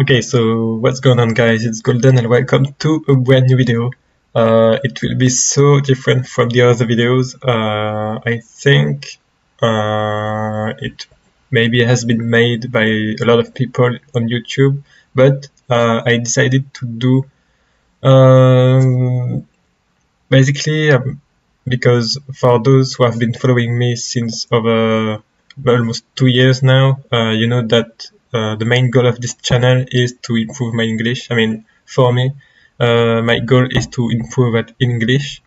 Okay, so what's going on, guys? It's Golden and welcome to a brand new video. It will be so different from the other videos. I think it maybe has been made by a lot of people on YouTube, but I decided to do basically because for those who have been following me since over almost 2 years now, you know that the main goal of this channel is to improve my English. I mean, for me, my goal is to improve at English.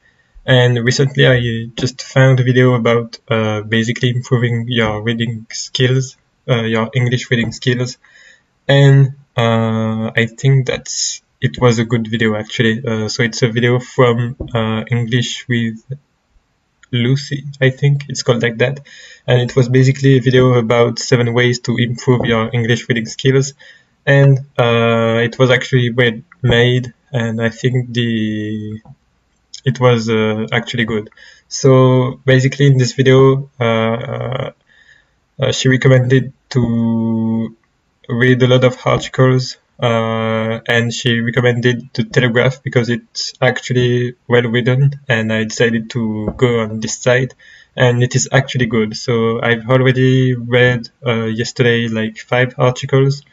And recently I just found a video about basically improving your reading skills, your English reading skills. And I think it was a good video actually. So it's a video from English with Lucy, I think it's called like that, and it was basically a video about 7 ways to improve your English reading skills, and it was actually well made, and I think it was actually good. So basically in this video, she recommended to read a lot of articles, and she recommended the Telegraph because it's actually well written, and I decided to go on this site, and it is actually good. So I've already read yesterday like 5 articles,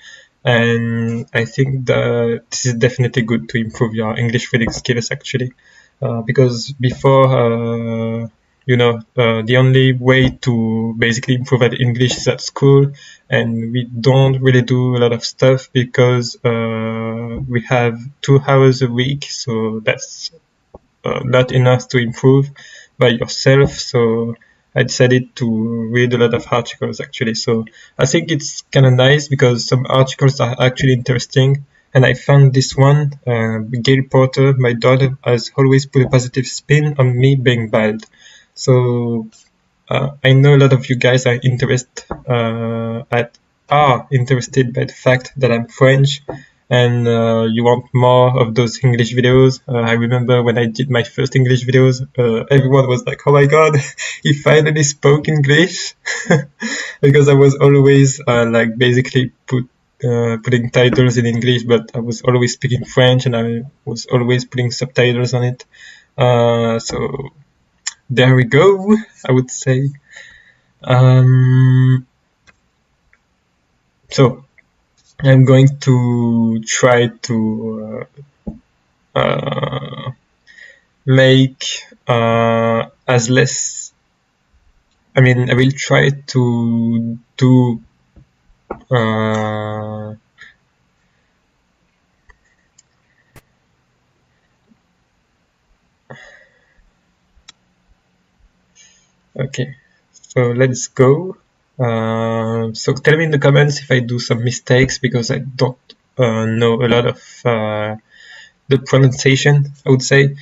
and I think that this is definitely good to improve your English reading skills actually, because before the only way to basically improve at English is at school, and we don't really do a lot of stuff because we have 2 hours a week, so that's not enough to improve by yourself. So I decided to read a lot of articles actually. So I think it's kind of nice because some articles are actually interesting. And I found this one, Gail Porter, my daughter, has always put a positive spin on me being bald. So I know a lot of you guys are interested by the fact that I'm French, and you want more of those English videos. I remember when I did my first English videos, everyone was like, "Oh my God, he finally spoke English," because I was always like basically putting titles in English, but I was always speaking French, and I was always putting subtitles on it. So there we go, I would say. So I'm going to try to make as less. I mean, I will try to do okay, so let's go. So tell me in the comments if I do some mistakes, because I don't know a lot of the pronunciation, I would say.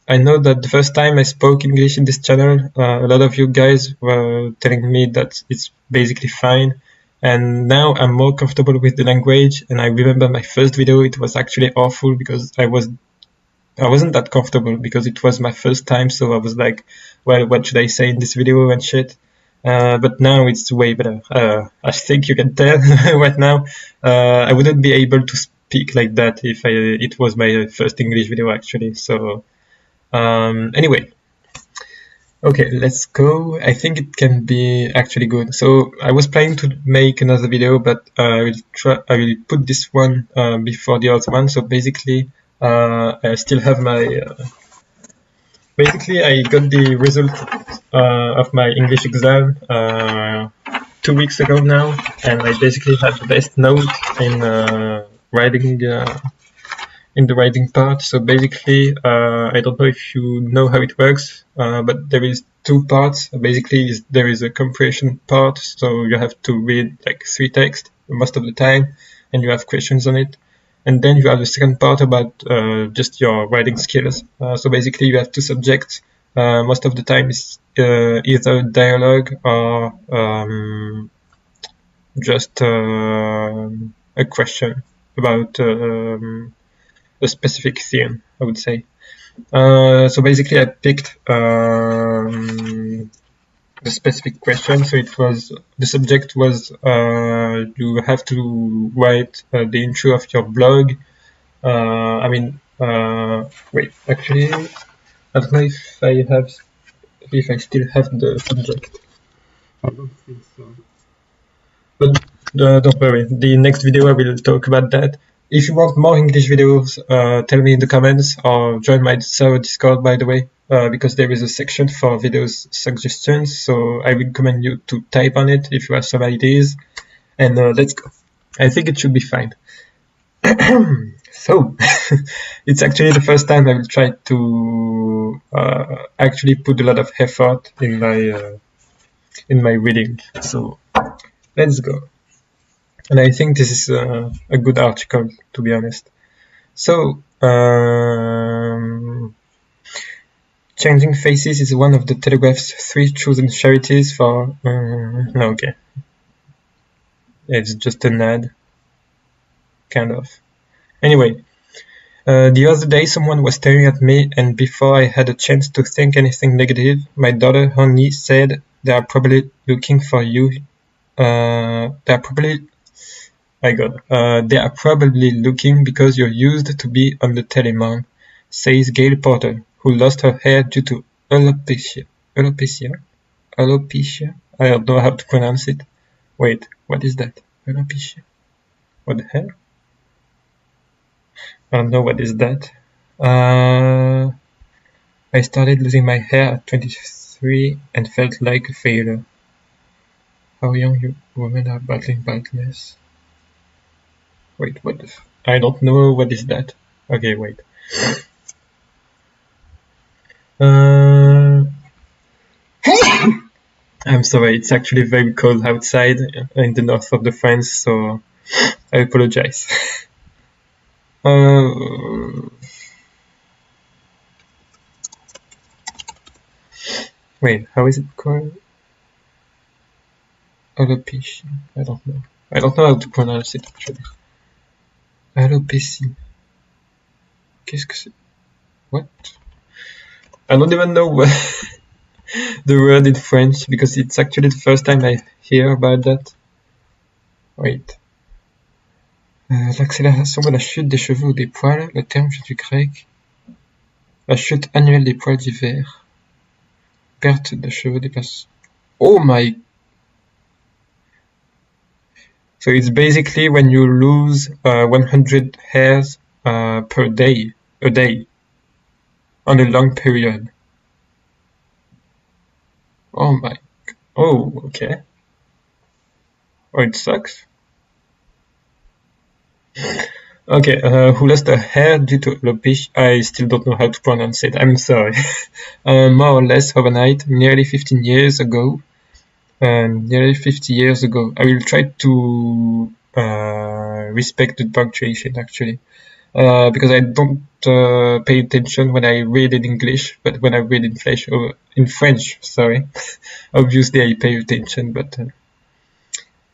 I know that the first time I spoke English in this channel, a lot of you guys were telling me that it's basically fine, and now I'm more comfortable with the language. And I remember my first video, it was actually awful because I wasn't that comfortable because it was my first time, so I was like, well, what should I say in this video and shit. But now it's way better. I think you can tell right now. I wouldn't be able to speak like that if it was my first English video actually. So anyway, okay, let's go. I think it can be actually good. So I was planning to make another video, but I will put this one before the other one. So basically, I still have my. Basically, I got the result of my English exam 2 weeks ago now, and I basically had the best note in writing. In the writing part. So basically, I don't know if you know how it works, but there is 2 parts. Basically, there is a comprehension part, so you have to read like 3 texts most of the time, and you have questions on it. And then you have the second part about just your writing skills. So basically, you have 2 subjects. Most of the time, it's either dialogue or just a question about a specific theme, I would say. So basically I picked the the specific question. So it was, the subject was you have to write the intro of your blog. Wait, actually, I don't know if I still have the subject. I don't think so. But don't worry, the next video I will talk about that. If you want more English videos, tell me in the comments, or join my server Discord, by the way, because there is a section for videos suggestions, so I recommend you to type on it if you have some ideas, and let's go. I think it should be fine. So, it's actually the first time I will try to actually put a lot of effort in my reading, so let's go. And I think this is a good article, to be honest. So, Changing Faces is one of the Telegraph's 3 chosen charities for... no, okay. It's just an ad. Kind of. Anyway, the other day someone was staring at me, and before I had a chance to think anything negative, my daughter Honey said, they are probably looking for you. They are probably looking because you're used to be on the telly, Mom, says Gail Porter, who lost her hair due to alopecia. Alopecia? I don't know how to pronounce it. Wait, what is that? Alopecia? What the hell? I don't know what is that. I started losing my hair at 23 and felt like a failure. How young women are battling baldness. Wait, what the I don't know what is that. Okay, wait. I'm sorry, it's actually very cold outside in the north of France, so I apologize. Wait, how is it called? Alopecia. I don't know. I don't know how to pronounce it actually. Alopécie. Qu'est-ce que c'est? What? I don't even know the word in French because it's actually the first time I hear about that. Wait. L'accélération de la chute des cheveux ou des poils, le terme vient du grec. La chute annuelle des poils d'hiver. Perte de cheveux des personnes. Oh my! So it's basically when you lose 100 hairs per day, a day, on a long period. Oh my, oh, okay. Oh, it sucks. Okay, who lost a hair due to alopecia? I still don't know how to pronounce it, I'm sorry. More or less overnight, nearly 15 years ago. Nearly 50 years ago. I will try to respect the punctuation actually, because I don't pay attention when I read in English, but when I read in French, sorry, obviously I pay attention. But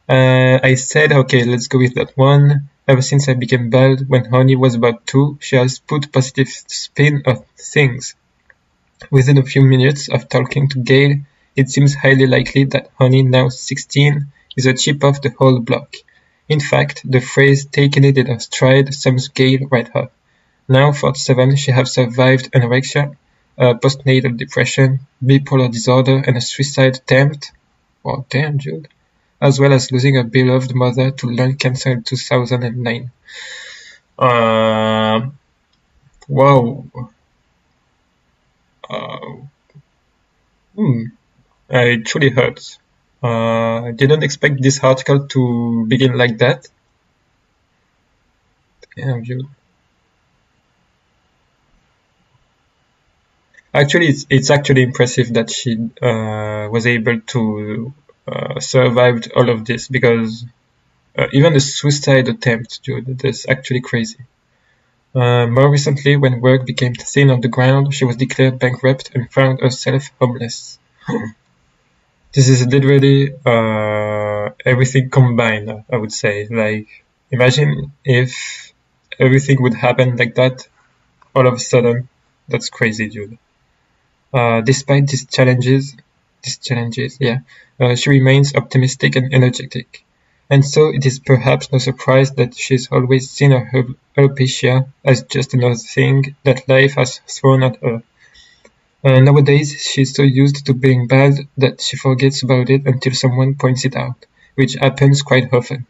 I said, okay, let's go with that one. Ever since I became bald when Honey was about 2, she has put positive spin on things. Within a few minutes of talking to Gail, it seems highly likely that Honey, now 16, is a chip off the whole block. In fact, the phrase taking it in her stride sums Gail right up. Now 47, she has survived anorexia, postnatal depression, bipolar disorder, and a suicide attempt. Oh, damn, dude. As well as losing her beloved mother to lung cancer in 2009. Wow. It truly hurts. I didn't expect this article to begin like that. Damn, dude. Actually, it's actually impressive that she was able to survive all of this, because even the suicide attempt, dude, that's actually crazy. More recently, when work became thin on the ground, she was declared bankrupt and found herself homeless. This is literally everything combined, I would say. Like, imagine if everything would happen like that all of a sudden. That's crazy, dude. Despite these challenges, these challenges. Yeah, she remains optimistic and energetic. And so it is perhaps no surprise that she's always seen her alopecia as just another thing that life has thrown at her. Nowadays, she's so used to being bad that she forgets about it until someone points it out, which happens quite often.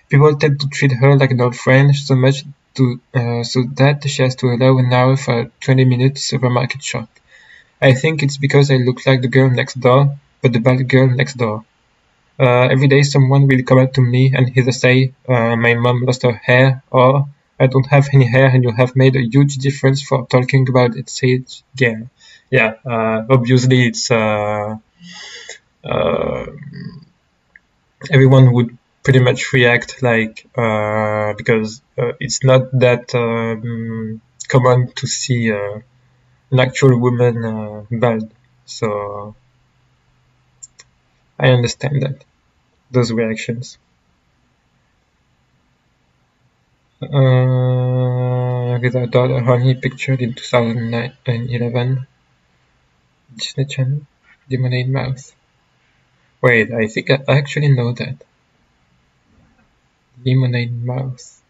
People tend to treat her like an old friend so much so that she has to allow an hour for a 20-minute supermarket shop. I think it's because I look like the girl next door, but the bad girl next door. Every day someone will come up to me and either say, my mom lost her hair, or I don't have any hair and you have made a huge difference for talking about it, said again. Yeah, obviously it's everyone would pretty much react like because it's not that common to see an actual woman bald, so I understand that those reactions. With our daughter Honey pictured in 2011. Disney Channel, Lemonade Mouth. Wait, I think I actually know that. Lemonade Mouth.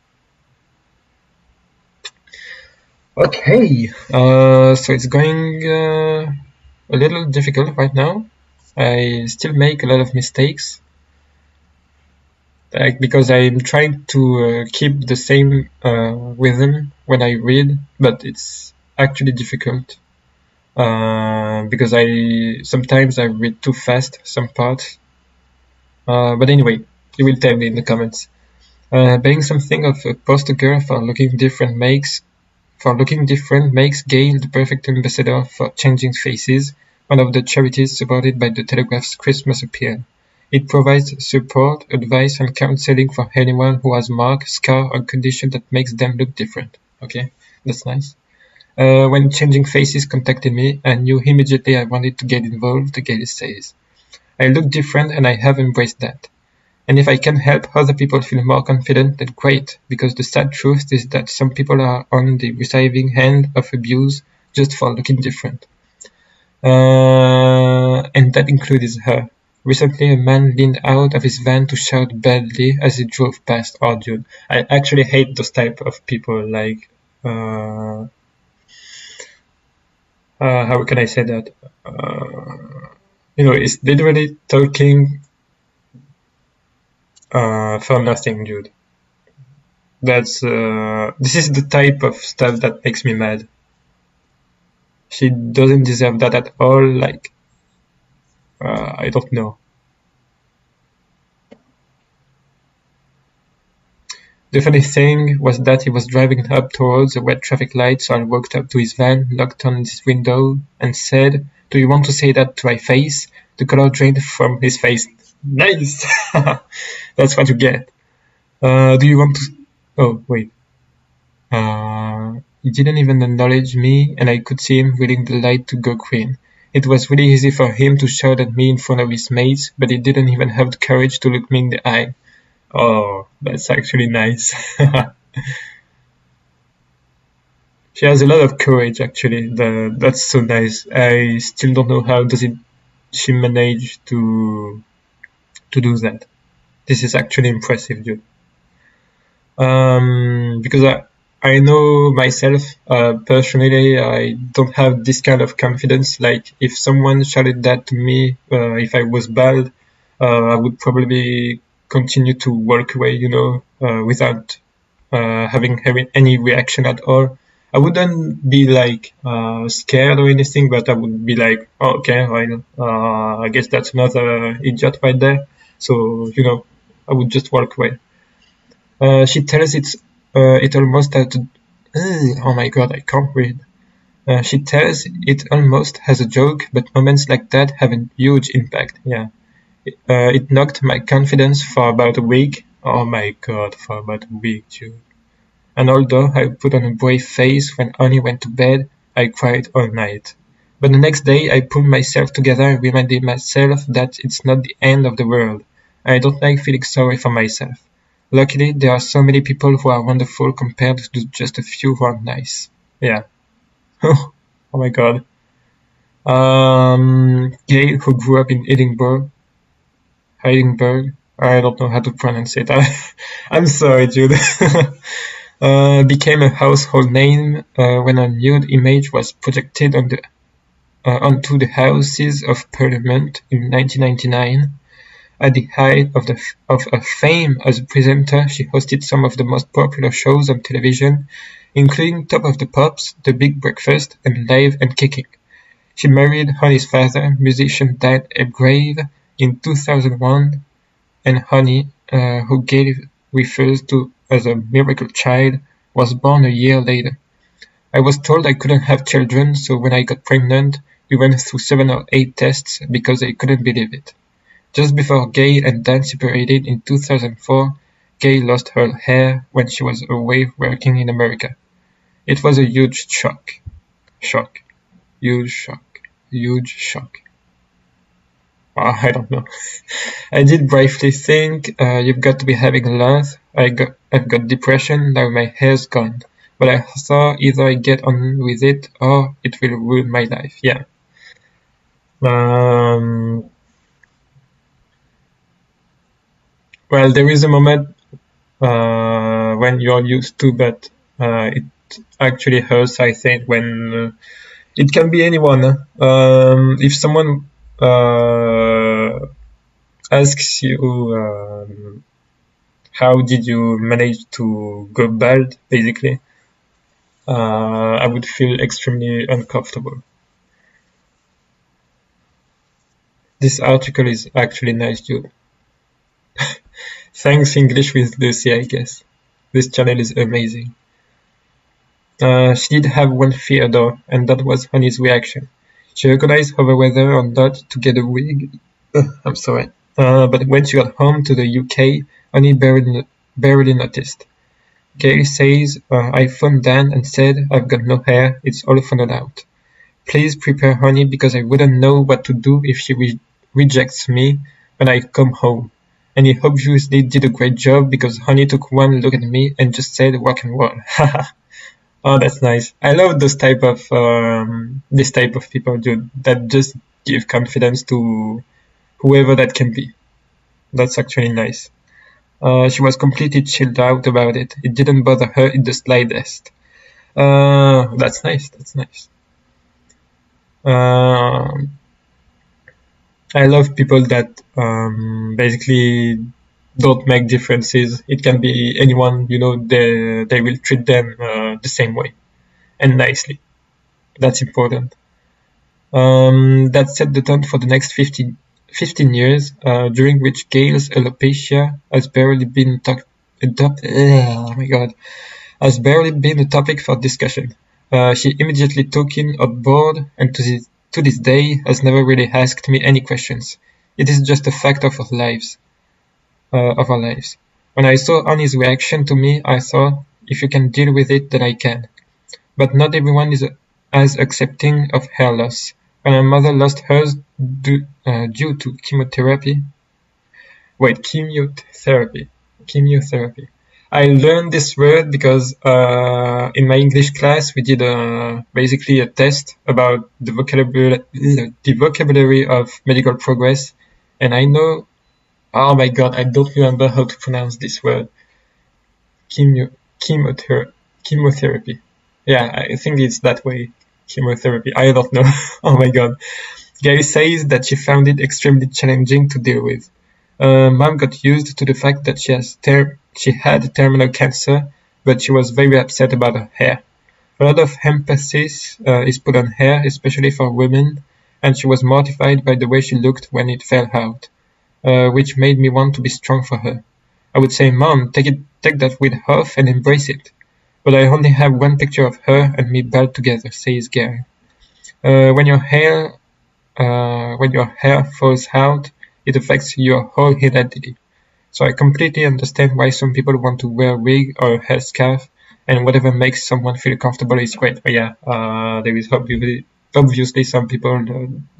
Okay, so it's going a little difficult right now. I still make a lot of mistakes, like because I'm trying to keep the same rhythm when I read, but it's actually difficult. Because sometimes I read too fast some parts. But anyway, you will tell me in the comments. Being something of a poster girl for looking different makes Gail the perfect ambassador for Changing Faces, one of the charities supported by the Telegraph's Christmas appeal. It provides support, advice, and counseling for anyone who has mark, scar, or condition that makes them look different. Okay, that's nice. When Changing Faces contacted me, I knew immediately I wanted to get involved, Gail says. I look different and I have embraced that. And if I can help other people feel more confident, then great, because the sad truth is that some people are on the receiving end of abuse just for looking different. And that includes her. Recently, a man leaned out of his van to shout badly as he drove past our dude. I actually hate those type of people, like, how can I say that? It's literally talking for nothing, dude. This is the type of stuff that makes me mad. She doesn't deserve that at all, like, I don't know. The funny thing was that he was driving up towards a red traffic light, so I walked up to his van, knocked on his window, and said, "Do you want to say that to my face?" The color drained from his face. Nice! That's what you get. Do you want to... Oh, wait. He didn't even acknowledge me, and I could see him waiting the light to go green. It was really easy for him to shout at me in front of his mates, but he didn't even have the courage to look me in the eye. Oh, that's actually nice. She has a lot of courage, actually. That's so nice. I still don't know how she managed to do that. This is actually impressive, dude. Because I know myself, personally, I don't have this kind of confidence. Like, if someone shouted that to me, if I was bald, I would probably continue to walk away, without having any reaction at all. I wouldn't be like scared or anything, but I would be like, oh, okay, well, I guess that's another idiot right there. So, I would just walk away. She tells it almost as oh my god, I can't read. She tells it almost as a joke, but moments like that have a huge impact. Yeah. It knocked my confidence for about a week. Oh my god, for about a week, dude. And although I put on a brave face when Annie went to bed, I cried all night. But the next day I pulled myself together and reminded myself that it's not the end of the world. I don't like feeling sorry for myself. Luckily, there are so many people who are wonderful compared to just a few who are nice. Yeah. Oh my god. Gail, who grew up in Edinburgh, I don't know how to pronounce it. I'm sorry, Jude. Became a household name when a nude image was projected onto the Houses of Parliament in 1999. At the height of her fame as a presenter, she hosted some of the most popular shows on television, including Top of the Pops, The Big Breakfast, and Live and Kicking. She married Honey's father, musician Dan Ebgrave, in 2001, and Honey, who Gail refers to as a miracle child, was born a year later. I was told I couldn't have children, so when I got pregnant, we went through 7 or 8 tests because I couldn't believe it. Just before Gail and Dan separated in 2004, Gail lost her hair when she was away working in America. It was a huge shock. Huge shock. I don't know. I did briefly think, you've got to be having a laugh. I've got depression, now my hair's gone. But I thought either I get on with it or it will ruin my life. Yeah. Well, there is a moment when you're used to, but it actually hurts, I think, when it can be anyone. If someone asks you how did you manage to go bald, basically, I would feel extremely uncomfortable. This article is actually nice, dude. Thanks English with Lucy, I guess. This channel is amazing. She did have one fear though, and that was Honey's reaction. She organized over whether or not to get a wig. I'm sorry. But when she got home to the UK, Honey barely noticed. Gail says, I phoned Dan and said, I've got no hair, it's all found out. Please prepare Honey because I wouldn't know what to do if she rejects me when I come home. And he obviously did a great job because Honey took one look at me and just said rock and roll. Haha. Oh, that's nice. I love this type of people, dude, that just give confidence to whoever that can be. That's actually nice. She was completely chilled out about it. It didn't bother her in the slightest. That's nice. I love people that basically don't make differences. It can be anyone, they will treat them the same way and nicely. That's important. That set the tone for the next 15 years, during which Gail's alopecia has barely been has barely been a topic for discussion. She immediately took it on board, and to this day has never really asked me any questions. It is just a fact of our lives. When I saw Annie's reaction to me, I thought, if you can deal with it, then I can. But not everyone is as accepting of hair loss. When my mother lost hers due to chemotherapy. Chemotherapy. I learned this word because in my English class we did basically a test about the vocabulary of medical progress, and I know, oh my god, I don't remember how to pronounce this word. Chemotherapy. Yeah, I think it's that way. Chemotherapy. I don't know. Oh my god. Gail says that she found it extremely challenging to deal with. Mom got used to the fact that she had terminal cancer, but she was very upset about her hair. A lot of emphasis is put on hair, especially for women, and she was mortified by the way she looked when it fell out, which made me want to be strong for her. I would say, Mom, take that wig off and embrace it. But I only have one picture of her and me bald together, says Gail. When your hair falls out, it affects your whole identity. So I completely understand why some people want to wear a wig or a headscarf, and whatever makes someone feel comfortable is great. But yeah, there is obviously some people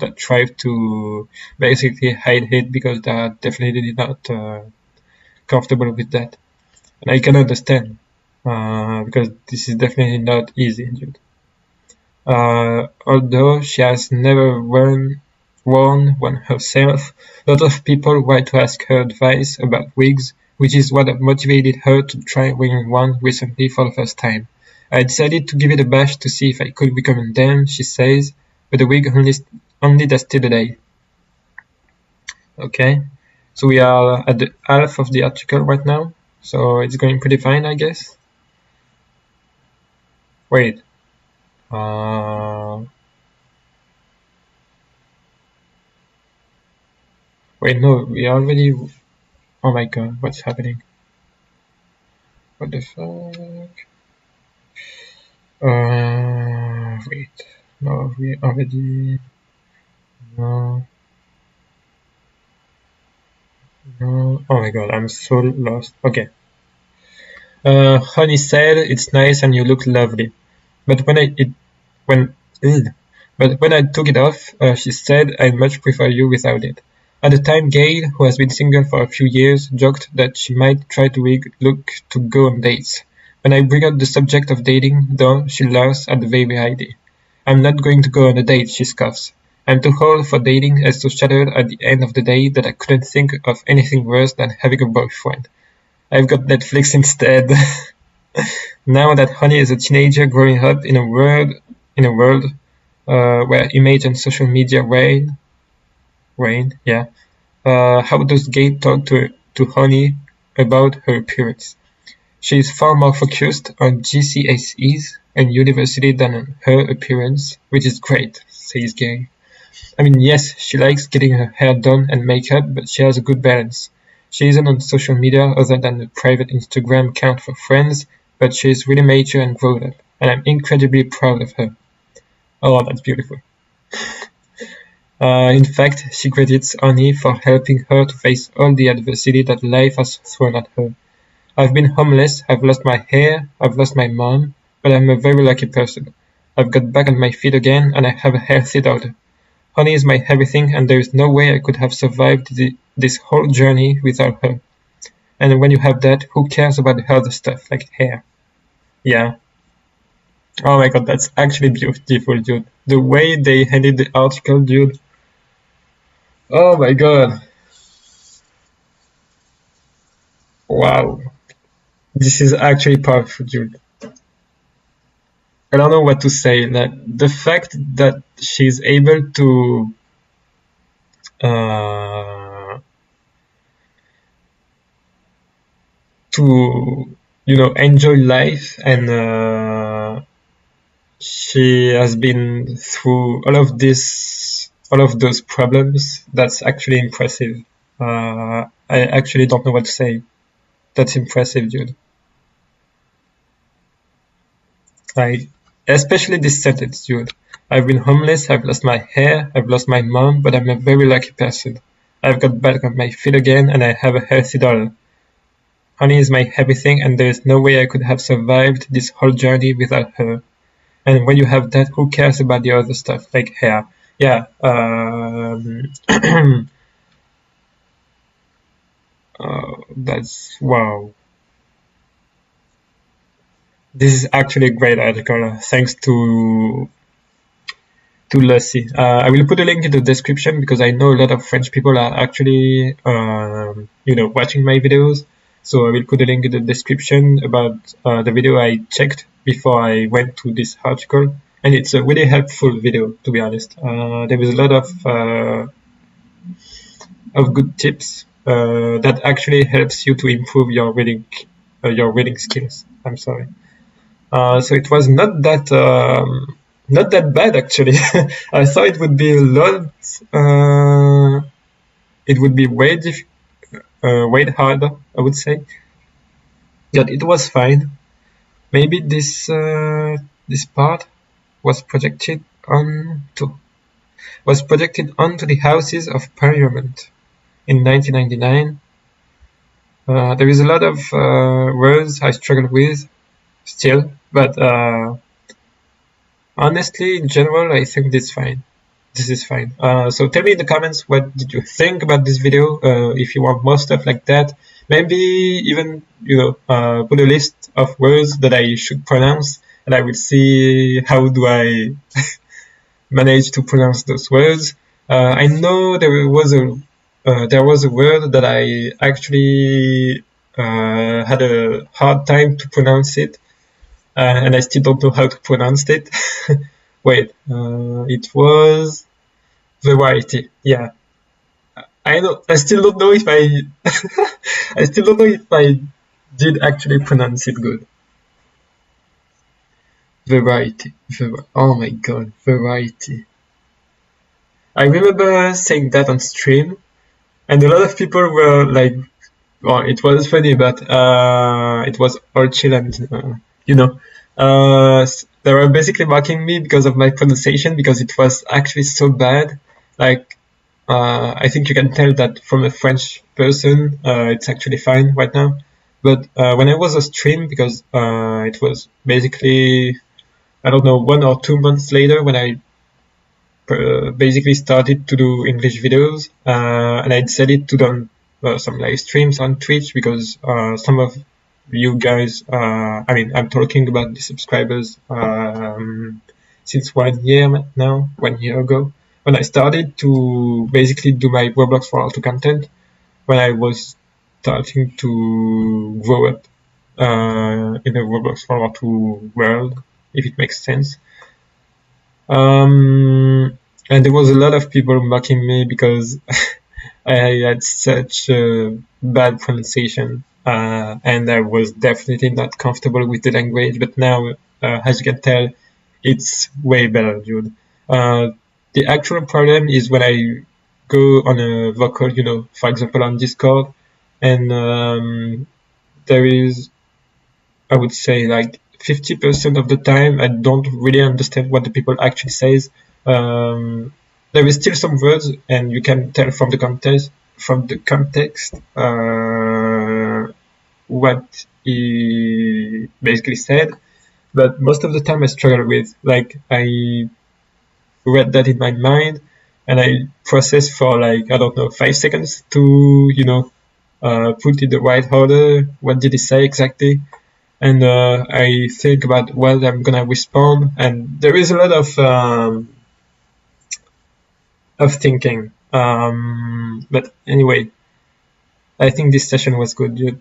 that try to basically hide it because they are definitely not comfortable with that. And I can understand, because this is definitely not easy, dude. Although she has never worn one herself, a lot of people write to ask her advice about wigs, which is what motivated her to try wearing one recently for the first time. I decided to give it a bash to see if I could recommend them, she says, but the wig only lasted a day. Okay, so we are at the half of the article right now, so it's going pretty fine, I guess. Wait. Wait, no, we already... Oh my god, what's happening? What the fuck? Wait. No, we already... No. No. Oh my god, I'm so lost. Okay. Honey said, it's nice and you look lovely. But when I took it off, she said, I'd much prefer you without it. At the time, Gail, who has been single for a few years, joked that she might try to look to go on dates. When I bring up the subject of dating, though, she laughs at the very idea. I'm not going to go on a date, she scoffs. I'm too old for dating and so shattered at the end of the day that I couldn't think of anything worse than having a boyfriend. I've got Netflix instead. Now that Honey is a teenager growing up in a world where image and social media reign, how does Gail talk to Honey about her appearance? She is far more focused on GCSEs and university than on her appearance, which is great, says Gail. I mean, yes, she likes getting her hair done and makeup, but she has a good balance. She isn't on social media other than a private Instagram account for friends, but she is really mature and grown up, and I'm incredibly proud of her. Oh, that's beautiful. In fact, she credits Honey for helping her to face all the adversity that life has thrown at her. I've been homeless, I've lost my hair, I've lost my mom, but I'm a very lucky person. I've got back on my feet again, and I have a healthy daughter. Honey is my everything, and there is no way I could have survived this whole journey without her. And when you have that, who cares about the other stuff, like hair? Yeah. Oh my god, that's actually beautiful, dude. The way they ended the article, dude. Oh my god. Wow. This is actually powerful, dude. I don't know what to say. That the fact that she's able to enjoy life, and she has been through all of those problems. That's actually impressive. I actually don't know what to say. That's impressive, dude. Especially this sentence, dude. I've been homeless, I've lost my hair, I've lost my mom, but I'm a very lucky person. I've got back on my feet again, and I have a healthy daughter. Honey is my everything, and there is no way I could have survived this whole journey without her. And when you have that, who cares about the other stuff, like hair? Yeah, that's wow. This is actually a great article, thanks to Lucy. I will put a link in the description because I know a lot of French people are actually, watching my videos. So I will put a link in the description about the video I checked before I went to this article. And it's a really helpful video, to be honest. There was a lot of good tips that actually helps you to improve your reading skills. I'm sorry. So it was not that bad actually. I thought it would be a lot. It would be way harder, I would say. But it was fine. Maybe this part was projected onto the Houses of Parliament in 1999. There is a lot of words I struggle with still, but honestly, in general, I think this is fine. So tell me in the comments, what did you think about this video? If you want more stuff like that, maybe even put a list of words that I should pronounce and I will see how do I manage to pronounce those words. I know there was a word that I actually had a hard time to pronounce it, and I still don't know how to pronounce it. Wait, it was variety. Yeah, I still don't know if I. I still don't know if I did actually pronounce it good. Variety. Oh my god, variety. I remember saying that on stream, and a lot of people were like, "Oh, it was funny, but it was all chill and you know." They were basically mocking me because of my pronunciation because it was actually so bad. Like, I think you can tell that from a French person, it's actually fine right now. But when I was on stream, because it was basically, I don't know, 1 or 2 months later when I basically started to do English videos, and I decided to do some live streams on Twitch because some of you guys, I'm talking about the subscribers since 1 year now, 1 year ago, when I started to basically do my Roblox Fallout 2 content, when I was starting to grow up in the Roblox Fallout 2 world, if it makes sense. And there was a lot of people mocking me because I had such a bad pronunciation, and I was definitely not comfortable with the language. But now, as you can tell, it's way better, dude. The actual problem is when I go on a vocal, for example, on Discord, and there is, I would say, like 50% of the time, I don't really understand what the people actually says. There is still some words, and you can tell from the context, what he basically said. But most of the time, I struggle with, like, I read that in my mind, and I process for, like, I don't know, 5 seconds to, put in the right order. What did he say exactly? And I think about what I'm gonna respond, and there is a lot of thinking. But anyway, I think this session was good, dude.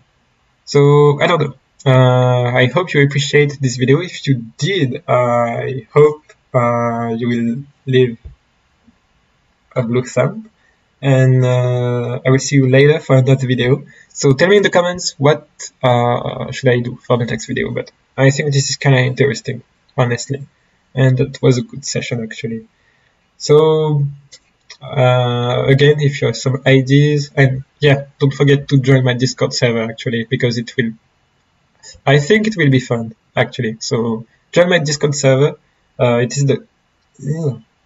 So I don't know. I hope you appreciate this video. If you did, I hope you will leave a blue thumb, and I will see you later for another video. So tell me in the comments what should I do for the next video, but I think this is kind of interesting, honestly, and that was a good session actually. So again, if you have some ideas, and yeah, don't forget to join my Discord server actually, because I think it will be fun actually. So join my Discord server. It is the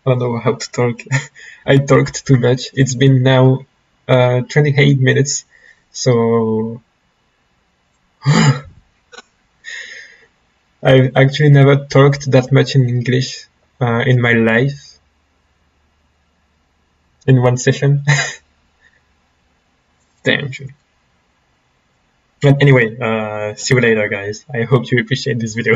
I don't know how to talk. I talked too much. It's been now 28 minutes, so I've actually never talked that much in English in my life in one session. Damn sure. But anyway, see you later, guys. I hope you appreciate this video.